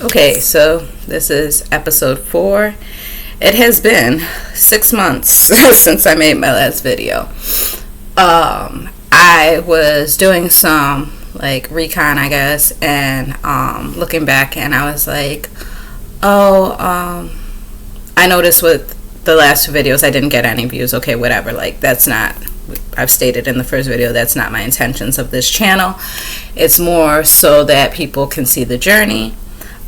Okay, so this is episode 4. It has been 6 months since I made my last video. I was doing some recon, I guess, and looking back, and I was like, I noticed with the last 2 videos I didn't get any views. Okay, whatever. That's not, I've stated in the first video, that's not my intentions of this channel. It's more so that people can see the journey.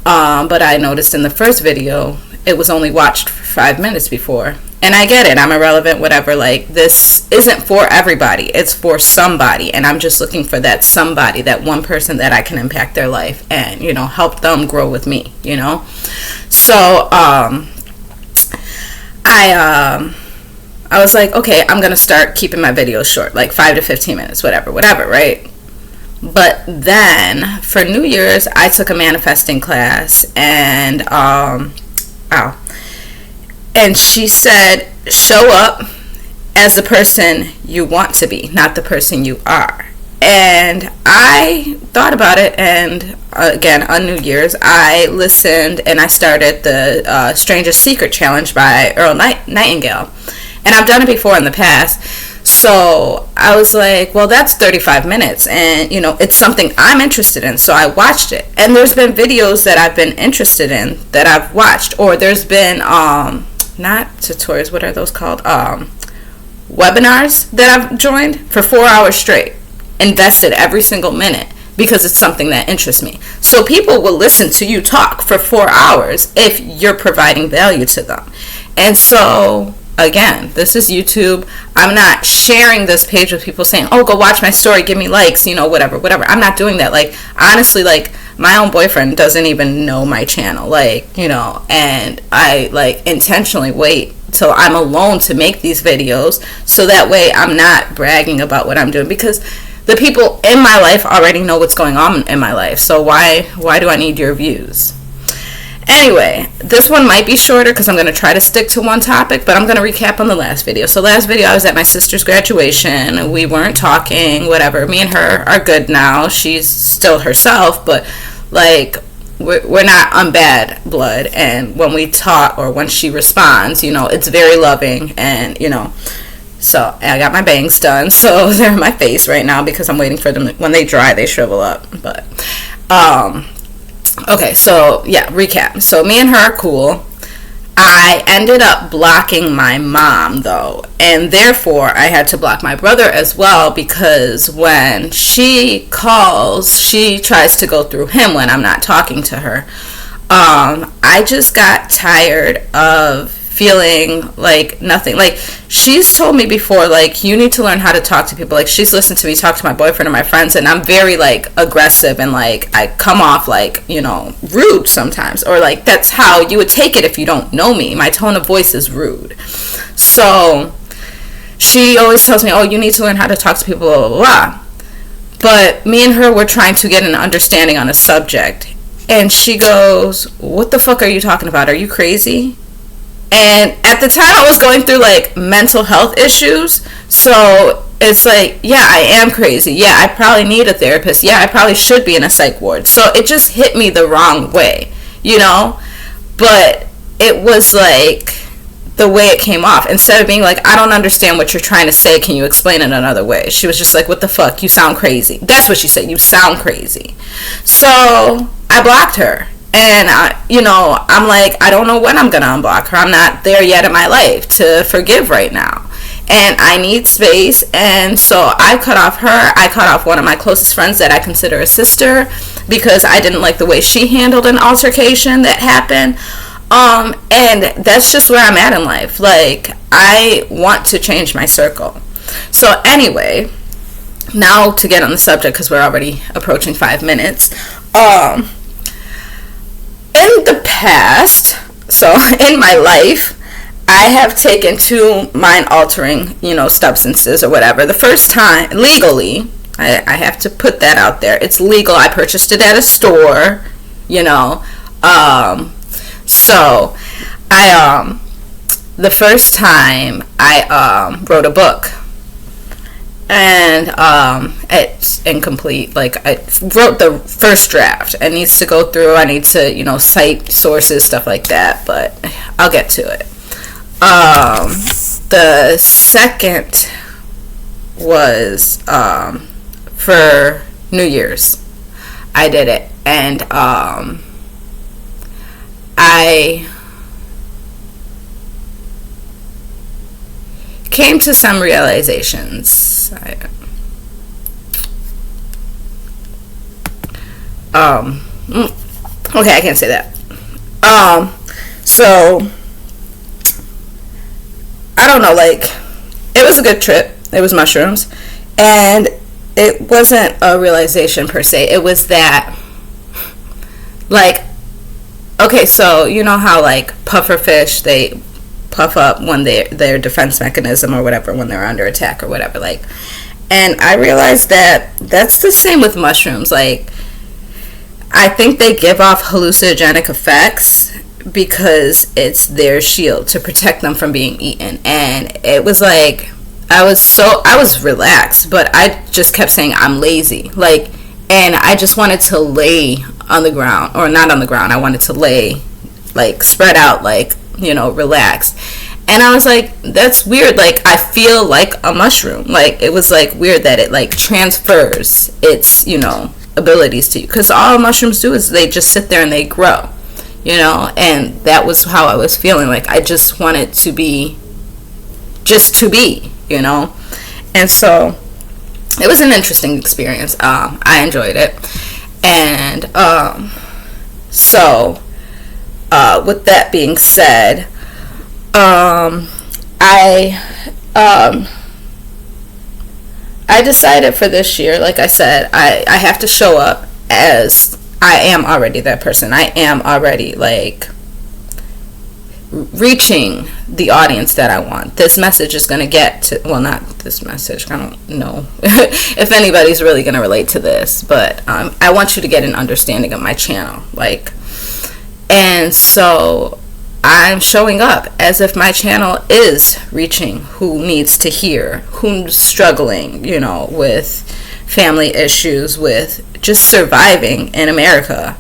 But I noticed in the first video, it was only watched for 5 minutes before. And I get it, I'm irrelevant, whatever. This isn't for everybody, it's for somebody. And I'm just looking for that somebody, that one person that I can impact their life and, help them grow with me, So, I was like, okay, I'm going to start keeping my videos short, 5 to 15 minutes, whatever, right? But then for New Year's, I took a manifesting class, and and she said, show up as the person you want to be, not the person you are. And I thought about it, and again, on New Year's, I listened and I started the Strangest Secret Challenge by Earl Nightingale. And I've done it before in the past. So I was like, well, that's 35 minutes, and it's something I'm interested in. So I watched it, and there's been videos that I've been interested in that I've watched, or there's been not tutorials, what are those called, webinars that I've joined for 4 hours straight, invested every single minute, because it's something that interests me. So people will listen to you talk for 4 hours if you're providing value to them. And so again, this is YouTube. I'm not sharing this page with people saying, oh, go watch my story, give me likes, whatever. I'm not doing that. Honestly, my own boyfriend doesn't even know my channel, and I intentionally wait till I'm alone to make these videos, so that way I'm not bragging about what I'm doing, because the people in my life already know what's going on in my life. So why do I need your views? Anyway, this one might be shorter because I'm going to try to stick to one topic, but I'm going to recap on the last video. So last video, I was at my sister's graduation. We weren't talking, whatever. Me and her are good now. She's still herself, but we're not on bad blood. And when we talk, or when she responds, it's very loving, and so I got my bangs done, so they're in my face right now because I'm waiting for them. When they dry, they shrivel up. But okay, so yeah, recap. So me and her are cool. I ended up blocking my mom, though, and therefore I had to block my brother as well, because when she calls, she tries to go through him when I'm not talking to her. I just got tired of feeling like nothing. She's told me before, you need to learn how to talk to people. She's listened to me talk to my boyfriend and my friends, and I'm very aggressive, and I come off rude sometimes, or that's how you would take it if you don't know me. My tone of voice is rude. So she always tells me, oh, you need to learn how to talk to people, blah, blah, blah. But me and her were trying to get an understanding on a subject, and she goes, what the fuck are you talking about? Are you crazy? And at the time, I was going through mental health issues, so it's yeah, I am crazy. Yeah, I probably need a therapist. Yeah, I probably should be in a psych ward. So it just hit me the wrong way, But it was the way it came off. Instead of being I don't understand what you're trying to say, can you explain it another way? She was just what the fuck, you sound crazy. That's what she said, you sound crazy. So I blocked her. And, I'm I don't know when I'm going to unblock her. I'm not there yet in my life to forgive right now. And I need space. And so I cut off her. I cut off one of my closest friends that I consider a sister, because I didn't like the way she handled an altercation that happened. And that's just where I'm at in life. I want to change my circle. So anyway, now to get on the subject, because we're already approaching 5 minutes. In the past, so in my life, I have taken 2 mind-altering, substances or whatever. The first time, legally, I have to put that out there. It's legal. I purchased it at a store, So, the first time I wrote a book. and it's incomplete. Like, I wrote the first draft. It needs to go through. I need to, cite sources, stuff like that, but I'll get to it. The second was for New Year's. I did it, and I came to some realizations. Okay, I can't say that. So I don't know, like, it was a good trip. It was mushrooms, and it wasn't a realization per se. It was that, like, okay, so you know how, like, pufferfish, they puff up when their defense mechanism or whatever, when they're under attack or whatever, like, and I realized that that's the same with mushrooms. Like, I think they give off hallucinogenic effects because it's their shield to protect them from being eaten. And it was like, I was relaxed, but I just kept saying I'm lazy, like, and I just wanted to lay on the ground, or not on the ground, I wanted to lay, like, spread out, like, relaxed. And I was like, that's weird, like, I feel like a mushroom. Like, it was, like, weird that it, like, transfers its, abilities to you, because all mushrooms do is they just sit there and they grow, and that was how I was feeling. Like, I just wanted to be, just to be, and so it was an interesting experience. I enjoyed it. And so with that being said, I decided for this year, like I said, I have to show up as I am already that person. I am already, like, reaching the audience that I want. This message is going to get to, well, not this message, I don't know if anybody's really going to relate to this, but I want you to get an understanding of my channel, like, and so I'm showing up as if my channel is reaching who needs to hear, who's struggling, with family issues, with just surviving in America.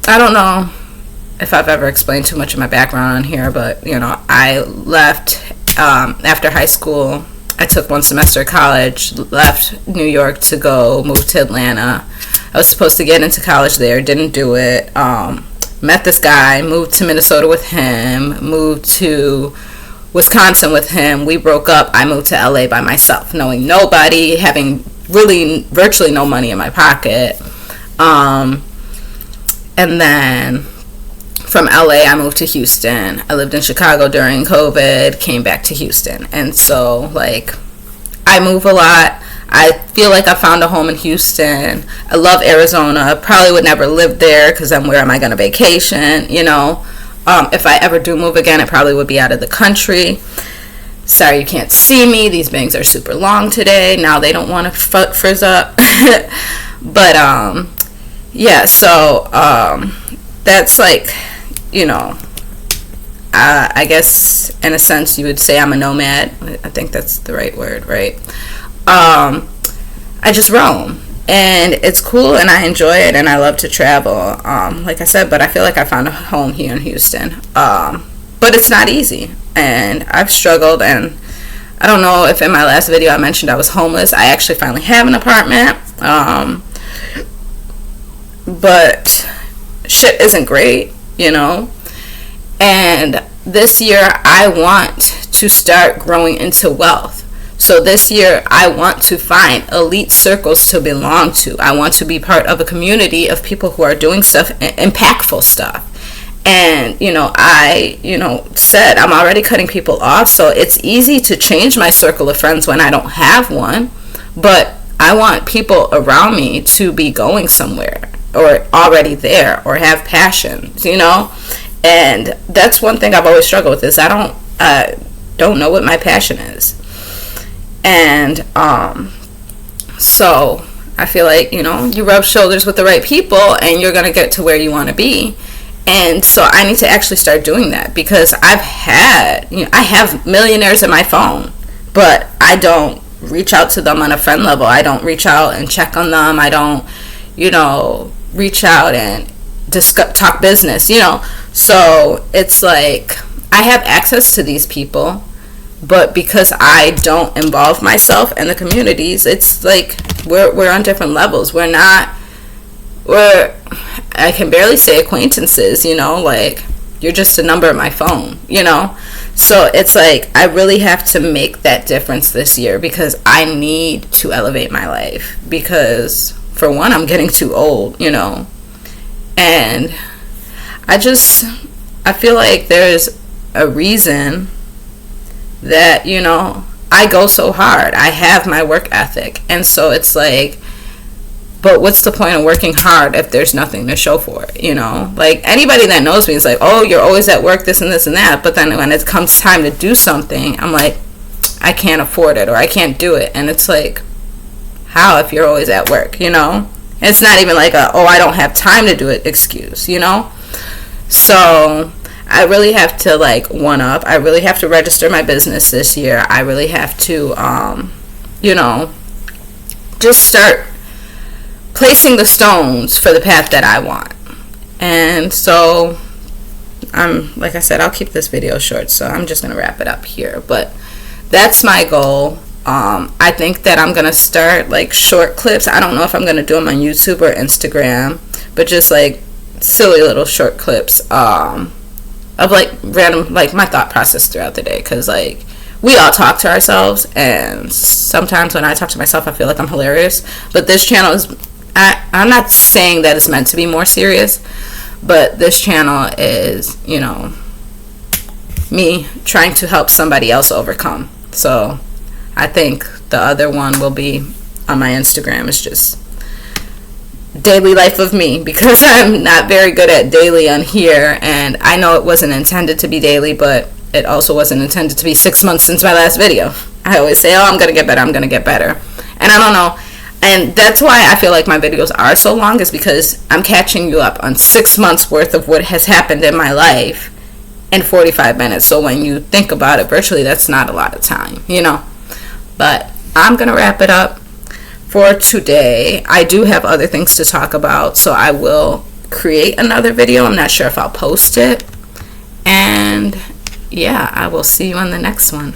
I don't know if I've ever explained too much of my background on here, but, I left after high school. I took one semester of college, left New York to go move to Atlanta. I was supposed to get into college there, didn't do it. Met this guy, moved to Minnesota with him, moved to Wisconsin with him. We broke up. I moved to LA by myself, knowing nobody, having really virtually no money in my pocket. And then from LA, I moved to Houston. I lived in Chicago during COVID, came back to Houston. And so, like, I move a lot. I feel like I found a home in Houston. I love Arizona. Probably would never live there because then where am I going to vacation, If I ever do move again, it probably would be out of the country. Sorry you can't see me. These bangs are super long today. Now they don't want to frizz up. But, yeah, so that's like, I guess in a sense you would say I'm a nomad. I think that's the right word, right? I just roam, and it's cool, and I enjoy it, and I love to travel, like I said, but I feel like I found a home here in Houston, but it's not easy, and I've struggled, and I don't know if in my last video I mentioned I was homeless. I actually finally have an apartment, but shit isn't great, and this year I want to start growing into wealth. So this year, I want to find elite circles to belong to. I want to be part of a community of people who are doing stuff, impactful stuff. And, I, said I'm already cutting people off, so it's easy to change my circle of friends when I don't have one. But I want people around me to be going somewhere, or already there, or have passions, And that's one thing I've always struggled with, is I don't know what my passion is. And so I feel like, you rub shoulders with the right people and you're going to get to where you want to be. And so I need to actually start doing that, because I have millionaires in my phone. but I don't reach out to them on a friend level. I don't reach out and check on them. I don't, reach out and talk business, So it's like I have access to these people, but because I don't involve myself in the communities, it's like we're on different levels. I can barely say acquaintances, like you're just a number on my phone, So it's like I really have to make that difference this year because I need to elevate my life because, for one, I'm getting too old, and I feel like there's a reason that, I go so hard. I have my work ethic. And so it's like, but what's the point of working hard if there's nothing to show for it, Like, anybody that knows me is like, oh, you're always at work, this and this and that. But then when it comes time to do something, I'm like, I can't afford it or I can't do it. And it's like, how if you're always at work, It's not even like I don't have time to do it excuse, So I really have to one up. I really have to register my business this year. I really have to, just start placing the stones for the path that I want. And so like I said, I'll keep this video short, so I'm just going to wrap it up here. But that's my goal. I think that I'm going to start short clips. I don't know if I'm going to do them on YouTube or Instagram, but just silly little short clips of random my thought process throughout the day, because we all talk to ourselves, and sometimes when I talk to myself I feel like I'm hilarious, but this channel is I'm not saying that it's meant to be more serious, but this channel is me trying to help somebody else overcome. So I think the other one will be on my Instagram. It's just daily life of me, because I'm not very good at daily on here, and I know it wasn't intended to be daily, but it also wasn't intended to be 6 months since my last video. I always say, I'm gonna get better, and I don't know, and that's why I feel like my videos are so long, is because I'm catching you up on 6 months worth of what has happened in my life in 45 minutes. So when you think about it, virtually that's not a lot of time, but I'm gonna wrap it up for today. I do have other things to talk about, so I will create another video. I'm not sure if I'll post it. And yeah, I will see you on the next one.